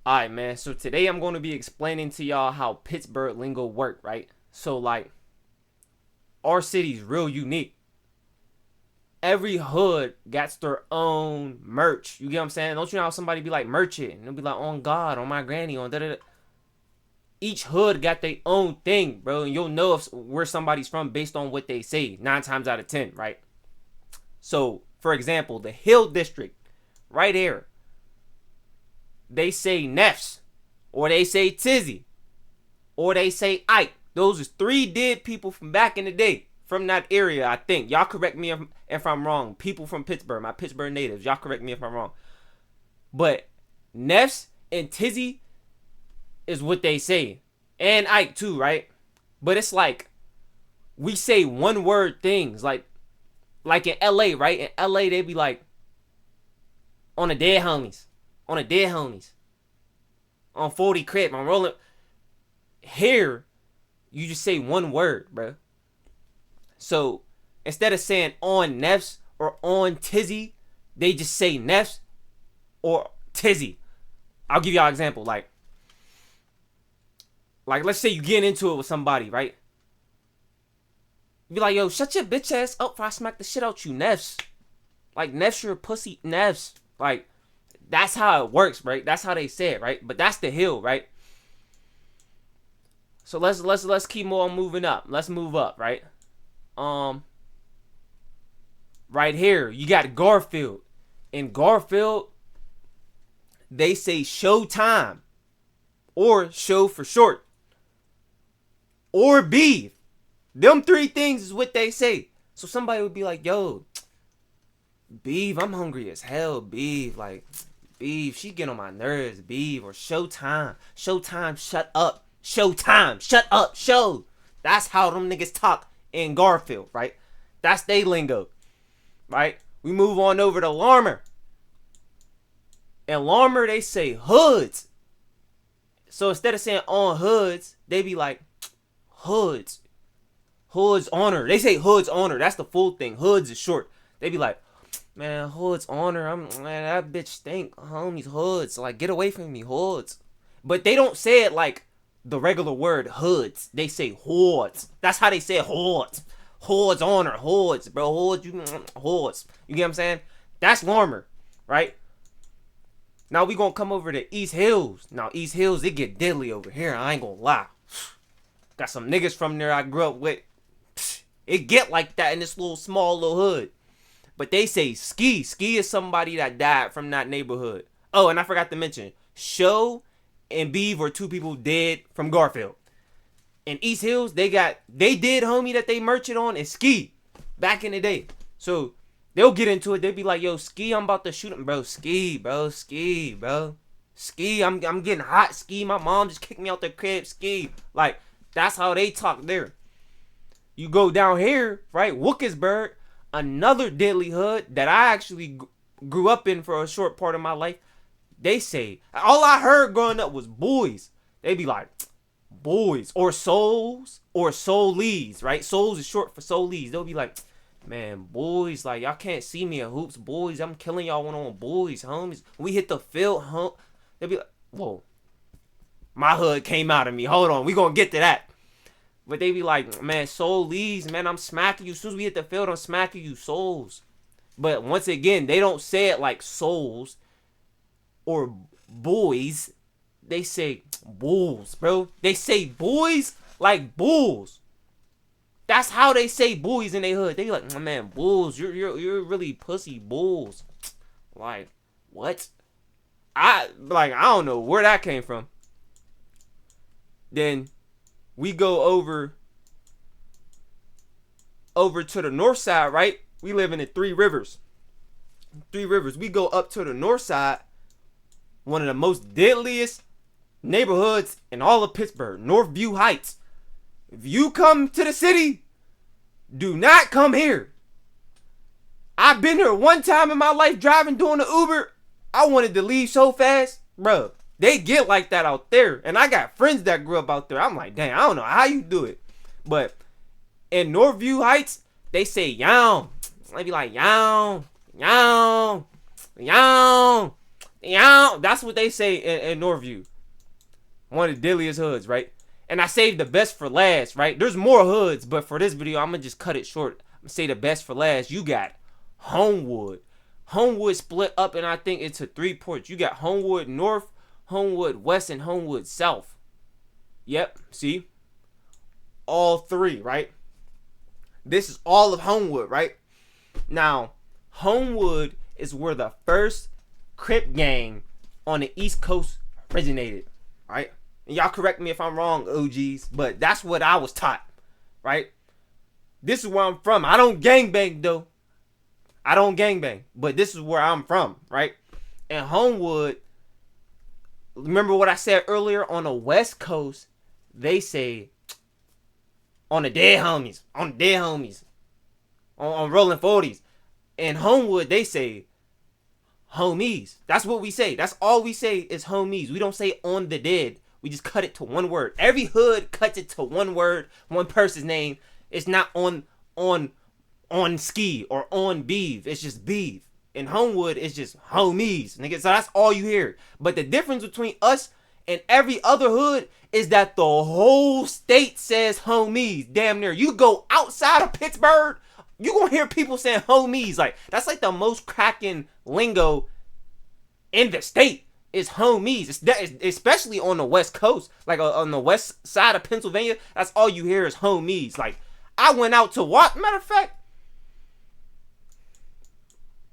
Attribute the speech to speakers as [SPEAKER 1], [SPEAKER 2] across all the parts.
[SPEAKER 1] Alright, man. So today I'm going to be explaining to y'all how Pittsburgh Lingo work, right? So, like, our city's real unique. Every hood got their own merch. You get what I'm saying? Don't you know how somebody be like merchant? And they'll be like, on God, on my granny, on da-da-da. Each hood got their own thing, bro. And you'll know where somebody's from based on what they say, 9 times out of 10, right? So, for example, the Hill District, right here, they say Neffs, or they say Tizzy, or they say Ike. Those are 3 dead people from back in the day from that area, I think. Y'all correct me if I'm wrong. People from Pittsburgh, my Pittsburgh natives. Y'all correct me if I'm wrong. But Neffs and Tizzy is what they say. And Ike too, right? But it's like we say one word things. Like in LA, right? In LA, they be like, on the dead homies. On the dead homies. On 40 crib. I'm rolling. Here, you just say one word, bro. So, instead of saying on Neffs or on Tizzy, they just say Neffs or Tizzy. I'll give y'all an example. Like, let's say you get into it with somebody, right? You be like, yo, shut your bitch ass up before I smack the shit out you, Neffs. Like, Neffs, you're a pussy, Neffs. Like, that's how it works, right? That's how they say it, right? But that's the hill, right? So let's keep on moving up. Let's move up, right? Right here, you got Garfield. In Garfield, they say Showtime, or show for short, or beef. Them 3 things is what they say. So somebody would be like, yo, beef, I'm hungry as hell, beef. Like, beef, she get on my nerves, beef. Or Showtime. Showtime, shut up. Showtime, shut up, show. That's how them niggas talk in Garfield, right? That's they lingo, right? We move on over to Larmer. In Larmer, they say hoods. So instead of saying on hoods, they be like, hoods. Hoods honor. They say hoods honor. That's the full thing. Hoods is short. They be like, man, hoods honor. Man, that bitch stink. Homies, hoods. Like, get away from me, hoods. But they don't say it like the regular word hoods. They say hordes. That's how they say hordes. Hordes honor. Hordes, bro. Hordes. Hordes. You get what I'm saying? That's Larmer, right? Now we gonna come over to East Hills. Now, East Hills, it get deadly over here. I ain't gonna lie. Got some niggas from there I grew up with. It get like that in this small little hood. But they say Ski. Ski is somebody that died from that neighborhood. Oh, and I forgot to mention, Show and Beeve were 2 people dead from Garfield. In East Hills, they did homie that they merchant on is Ski back in the day. So they'll get into it. They'll be like, yo, Ski, I'm about to shoot him. Bro, Ski, bro. Ski, bro. Ski, I'm getting hot, Ski. My mom just kicked me out the crib, Ski. Like, that's how they talk there. You go down here, right? Wilkinsburg, another deadly hood that I actually grew up in for a short part of my life. They say, all I heard growing up was boys. They be like, boys, or souls, or soulies, right? Souls is short for soulies. They'll be like, man, boys, like, y'all can't see me at hoops, boys. I'm killing y'all one on boys, homies. When we hit the field, they'll be like, whoa. My hood came out of me. Hold on, we gonna get to that. But they be like, man, soulies, man, I'm smacking you. As soon as we hit the field, I'm smacking you, souls. But once again, they don't say it like souls or boys. They say bulls, bro. They say boys like bulls. That's how they say boys in their hood. They be like, man, bulls, you're really pussy bulls. Like, what? I don't know where that came from. Then we go over to the north side, right? We live in the 3 Rivers. 3 Rivers. We go up to the north side. One of the most deadliest neighborhoods in all of Pittsburgh, Northview Heights. If you come to the city, do not come here. I've been here one time in my life driving, doing the Uber. I wanted to leave so fast. Bro, they get like that out there. And I got friends that grew up out there. I'm like, dang, I don't know how you do it. But in Northview Heights, they say yow. They be like, yow, yow, yow. Yeah, that's what they say in Northview. One of the deadliest hoods, right? And I saved the best for last, right? There's more hoods, but for this video, I'm going to just cut it short. I'm going to say the best for last. You got Homewood. Homewood split up, and I think into 3 ports. You got Homewood North, Homewood West, and Homewood South. Yep, see? All 3, right? This is all of Homewood, right? Now, Homewood is where the first Crip gang on the East Coast originated, right? And y'all correct me if I'm wrong, OGs, but that's what I was taught, right? This is where I'm from. I don't gangbang, though. I don't gangbang, but this is where I'm from, right? And Homewood, remember what I said earlier, on the West Coast, they say, on the dead homies, on rolling 40s. In Homewood, they say, homies. That's what we say. That's all we say is homies. We don't say on the dead. We just cut it to one word. Every hood cuts it to one word, one person's name. It's not on ski or on beef. It's just beef. In Homewood, it's just homies, nigga. So that's all you hear. But the difference between us and every other hood is that the whole state says homies. Damn near. You go outside of Pittsburgh, you gonna hear people saying homies. Like, that's like the most cracking lingo in the state is homies. Especially on the West Coast, like on the west side of Pennsylvania. That's all you hear is homies. Like, I went out to what? Matter of fact,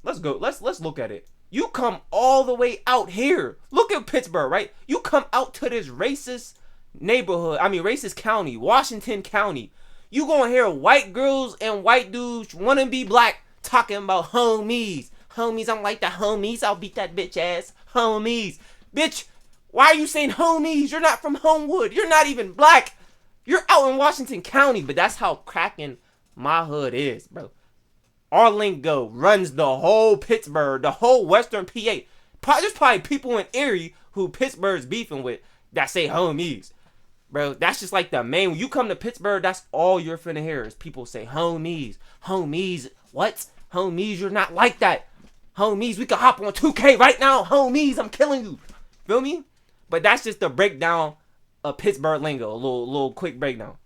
[SPEAKER 1] let's go. Let's look at it. You come all the way out here. Look at Pittsburgh, right? You come out to this racist neighborhood. I mean, racist county, Washington County. You gonna hear white girls and white dudes wanna be black talking about homies. Homies, I'm like the homies. I'll beat that bitch ass. Homies. Bitch, why are you saying homies? You're not from Homewood. You're not even black. You're out in Washington County. But that's how cracking my hood is, bro. Our lingo runs the whole Pittsburgh, the whole Western PA. There's probably people in Erie who Pittsburgh's beefing with that say homies. Bro, that's just like the main. When you come to Pittsburgh, that's all you're finna hear is people say homies. Homies. What? Homies, you're not like that. Homies, we can hop on 2K right now. Homies, I'm killing you. Feel me? But that's just the breakdown of Pittsburgh lingo. A little quick breakdown.